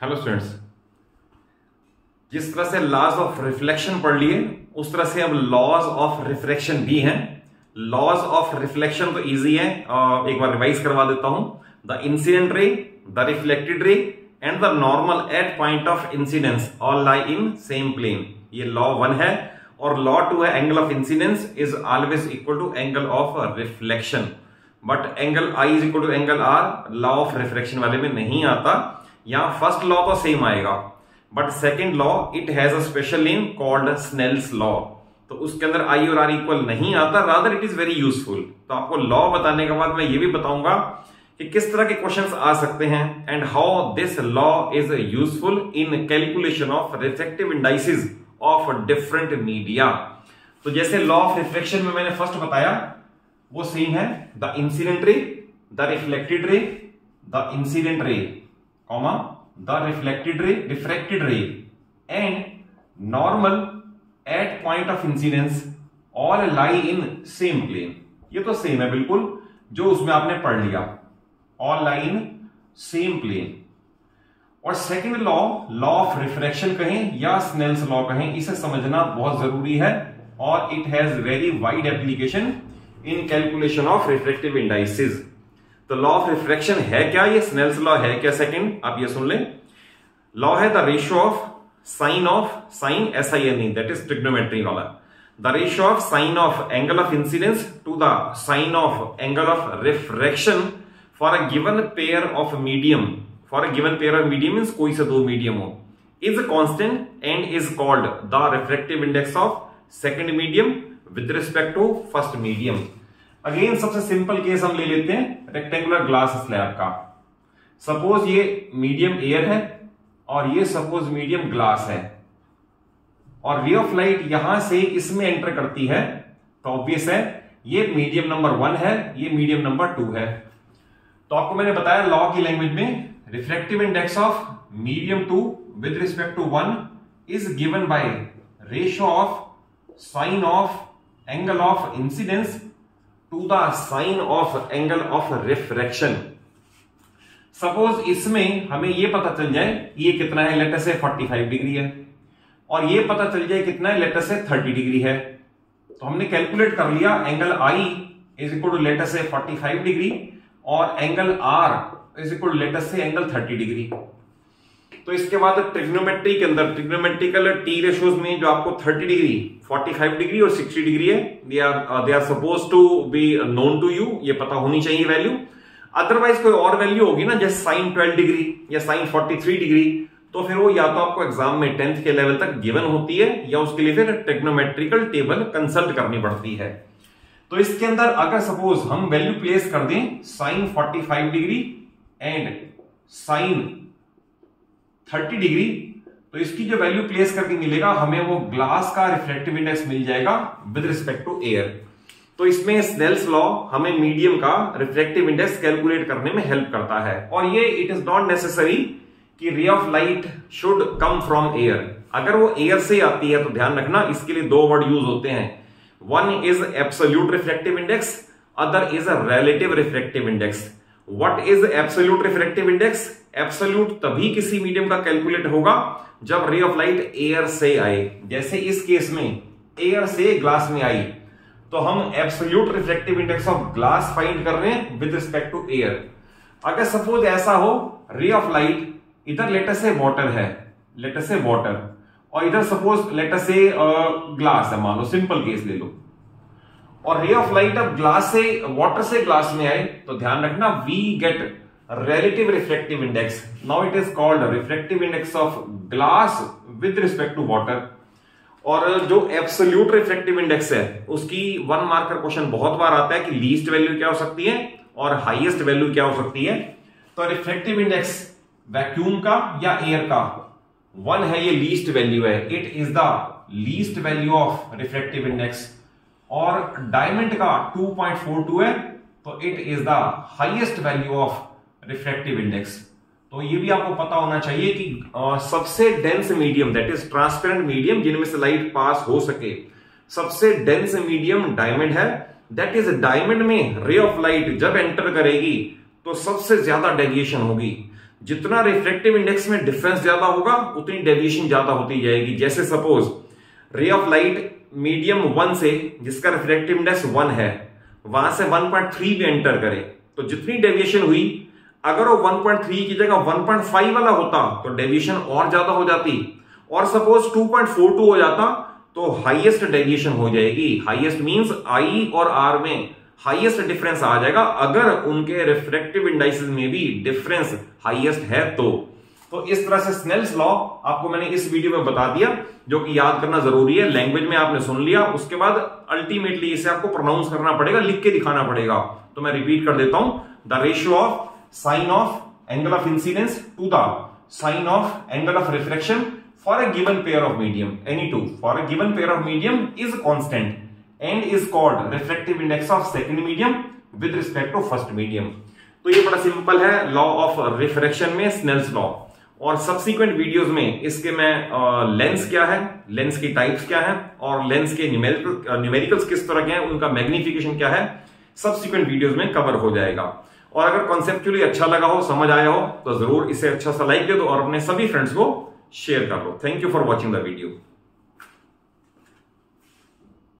Hello students, जिस तरह से लॉज ऑफ रिफ्लेक्शन पढ़ लिए उस तरह से अब लॉज ऑफ रिफ्रैक्शन भी हैं। लॉज ऑफ रिफ्लेक्शन तो इजी है, एक बार रिवाइज करवा देता हूं। The incident ray, the reflected ray and the normal at point of incidence all lie in same plane. ये लॉ 1 है। और लॉ 2 है angle of incidence is always equal to angle of reflection, but angle I is equal to angle R law of refraction वाले में नहीं आता। यहां first law तो सेम आएगा, but second law it has a special name called Snell's law. तो उसके अंदर आई और आर इक्वल नहीं आता, rather it is very useful. तो आपको लॉ बताने के बाद मैं ये भी बताऊंगा कि किस तरह के क्वेश्चंस आ सकते हैं and how this law is useful in calculation of refractive indices of different media. तो जैसे लॉ ऑफ रिफ्लेक्शन में मैंने फर्स्ट बताया वो सेम है, the incident ray, the reflected ray, the incident ray, comma the refracted ray and normal at point of incidence all lie in same plane. ये तो same है बिल्कुल जो उसमें आपने पढ़ लिया, all lie in same plane. और second law, law of refraction कहें या स्नेल्स लॉ कहें, इसे समझना बहुत जरूरी है और it has very wide application in calculation of refractive indices. तो लॉ ऑफ रिफ्रैक्शन है क्या, ये स्नेल्स लॉ है क्या? सेकंड आप ये सुन लें, लॉ है the ratio of sine SINE, that is trigonometry वाला। The ratio of sine of angle of incidence to the sine of angle of refraction for a given pair of medium, for a given pair of medium means कोई से दो medium हो, is constant and is called the refractive index of second medium with respect to first medium. Again सबसे simple case हम ले लेते हैं rectangular glass slab का। सपोज ये मीडियम एयर है और ये सपोज मीडियम ग्लास है और रे ऑफ लाइट यहां से इसमें एंटर करती है, तो ऑब्वियस है ये मीडियम नंबर 1 है, ये मीडियम नंबर 2 है। तो आपको मैंने बताया लॉ की लैंग्वेज में refractive index of medium 2 with respect to 1 is given by ratio of sine of angle of incidence to the sine of angle of refraction. Suppose इसमें हमें यह पता चल जाए ये कितना है, लेट अस से 45 डिग्री है, और ये पता चल जाए कितना है, लेट अस से 30 डिग्री है। तो हमने कैलकुलेट कर लिया angle I is equal to let us say 45 degree और angle R is equal to let us say angle 30 degree. तो इसके बाद ट्रिग्नोमेट्री के अंदर ट्रिग्नोमेट्रिकल टी रेशियोज में जो आपको 30 डिग्री, 45 डिग्री और 60 डिग्री है, they are suppose to be known to you, ये पता होनी चाहिए वैल्यू। अदरवाइज कोई और वैल्यू होगी ना, जैसे साइन 12 डिग्री या साइन 43 डिग्री, तो फिर वो या तो आपको एग्जाम में 10th के लेवल तक गिवन होती है या उसके लिए फिर ट्रिग्नोमेट्रिकल टेबल कंसल्ट करनी पड़ती है। तो इसके अंदर अगर सपोज हम वैल्यू प्लेस कर दें sine 45 degree and sine 30 degree, तो इसकी जो वैल्यू प्लेस करके मिलेगा हमें वो ग्लास का रिफ्रैक्टिव इंडेक्स मिल जाएगा विद रिस्पेक्ट टू एयर। तो इसमें स्नेल्स लॉ हमें मीडियम का रिफ्रैक्टिव इंडेक्स कैलकुलेट करने में हेल्प करता है। और ये इट इज नॉट नेसेसरी कि रे of light should come from air. अगर वो एयर से आती है तो ध्यान रखना इसके लिए दो वर्ड यूज होते हैं, one is absolute refractive index, other is a relative refractive index. What is absolute refractive index? Absolute तभी किसी मीडियम का कैलकुलेट होगा जब रे ऑफ लाइट एयर से आए। जैसे इस केस में एयर से ग्लास में आई, तो हम absolute refractive index of glass find कर रहे हैं विद रिस्पेक्ट टू एयर। अगर सपोज ऐसा हो रे ऑफ लाइट इधर लेट अस से वाटर है, लेट अस से वाटर, और इधर सपोज लेट अस से ग्लास है, मान लो सिंपल केस ले लो, और रे ऑफ लाइट अब ग्लास से वाटर से ग्लास में आए, तो ध्यान रखना we get relative refractive index. Now it is called refractive index of glass with respect to water. और जो एब्सोल्यूट रिफ्रैक्टिव इंडेक्स है उसकी 1 मार्कर क्वेश्चन बहुत बार आता है कि लीस्ट वैल्यू क्या हो सकती है और हाईएस्ट वैल्यू क्या हो सकती है। तो रिफ्रैक्टिव इंडेक्स वैक्यूम का या एयर का 1 है, ये लीस्ट वैल्यू है, it is the least value of refractive index. और डायमंड का 2.42 है, तो it is the highest value of refractive index. तो ये भी आपको पता होना चाहिए कि सबसे dense medium that is transparent medium जिनमें से लाइट पास हो सके, सबसे डेंस मीडियम डायमंड है। दैट इज डायमंड में रे ऑफ लाइट जब एंटर करेगी तो सबसे ज्यादा डेविएशन होगी। जितना रिफ्रैक्टिव इंडेक्स में डिफरेंस ज्यादा होगा उतनी डेविएशन ज्यादा होती जाएगी। जैसे सपोज रे ऑफ लाइट मीडियम 1 से, जिसका रिफ्रैक्टिव इंडेक्स 1 है, वहां से 1.3 पे एंटर करे, तो जितनी डेविएशन हुई, अगर वो 1.3 की जगह 1.5 वाला होता तो डेविएशन और ज्यादा हो जाती, और सपोज 2.42 हो जाता तो हाईएस्ट डेविएशन हो जाएगी। हाईएस्ट मींस आई और आर में हाईएस्ट डिफरेंस आ जाएगा, अगर उनके रिफ्रैक्टिव इंडाइसेस में भी डिफरेंस हाईएस्ट है तो इस तरह से स्नेल्स लॉ आपको मैंने इस वीडियो में बता दिया, जो कि याद करना जरूरी है। लैंग्वेज में आपने सुन लिया, उसके बाद अल्टीमेटली इसे आपको प्रोनाउंस करना पड़ेगा, लिख के दिखाना पड़ेगा। तो मैं रिपीट कर देता हूं, the ratio of sine of angle of incidence to the sine of angle of refraction for a given pair of medium, any two for a given pair of medium is constant and is called refractive index of second medium with respect to first medium। तो ये बड़ा simple है law of refraction में Snell's law. और subsequent videos में इसके मैं lens क्या है, लेंस की टाइप्स क्या है, और लेंस के न्यूमेरिकल्स किस तरह के हैं, उनका मैग्निफिकेशन क्या है, सब्सिक्वेंट वीडियोस में कवर हो जाएगा। और अगर कॉन्सेप्चुअली अच्छा लगा हो, समझ आया हो, तो जरूर इसे अच्छा सा लाइक दे दो और अपने सभी फ्रेंड्स को शेयर कर लो। Thank you for watching the video.